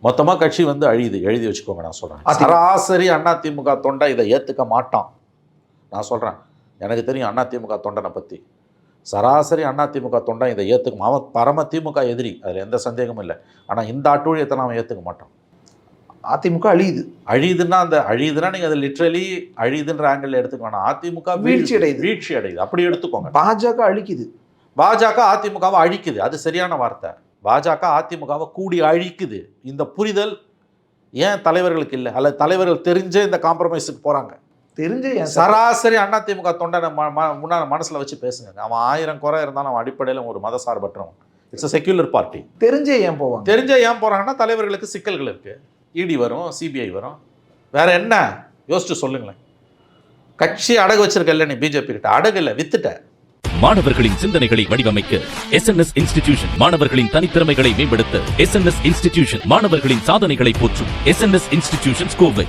மொத்தமாக கட்சி வந்து அழியுது. எழுதி வச்சுக்கோங்க. நான் சொல்கிறேன், சராசரி அதிமுக தொண்டை இதை ஏற்றுக்க மாட்டான். நான் சொல்கிறேன், எனக்கு தெரியும் அதிமுக தொண்டனை பற்றி. சராசரி அதிமுக தொண்டை இதை ஏற்றுக்க, அவன் பரம திமுக எதிரி, அதில் எந்த சந்தேகமும் இல்லை. ஆனால் இந்த அட்டூழியத்தை அவன் ஏற்றுக்க மாட்டான். அதிமுக அழியுதுன்னா அந்த அழியுதுன்னா நீங்கள் அதை லிட்ரலி அழியுதுன்ற ஆங்கிள் எடுத்துக்க வேணாம். அதிமுக வீழ்ச்சி அடையுது அப்படி எடுத்துக்கோங்க. பாஜக அழிக்குது, பாஜக அதிமுகவை அழிக்குது, அது சரியான வார்த்தை. பாஜக அதிமுகவை கூடி அழிக்குது. இந்த புரிதல் ஏன் தலைவர்களுக்கு இல்லை? அல்லது தலைவர்கள் தெரிஞ்சே இந்த காம்ப்ரமைஸுக்கு போகிறாங்க? தெரிஞ்சு சராசரி அதிமுக தொண்டனை முன்னாடி மனசில் வச்சு பேசுங்க. அவன் 1000 குறை இருந்தாலும் அவன் அடிப்படையில் ஒரு மத சார்பற்றவன். It's a secular party. தெரிஞ்சே ஏன் போவாங்க? தெரிஞ்சே ஏன் போகிறாங்கன்னா தலைவர்களுக்கு சிக்கல்கள் இருக்குது. இடி வரும், சிபிஐ வரும், வேற என்ன யோசிச்சு சொல்லுங்களேன். கட்சி அடகு வச்சிருக்க இல்லை, நீ பிஜேபி கிட்ட அடகு இல்லை, வித்துட்ட. மாணவர்களின் சிந்தனைகளை வடிவமைக்க SNS இன்ஸ்டிடியூஷன். மாணவர்களின் தனித்திறமைகளை மேம்படுத்த SNS இன்ஸ்டிடியூஷன். மாணவர்களின் சாதனைகளை போற்றும் SNS இன்ஸ்டிடியூஷன் கோவை.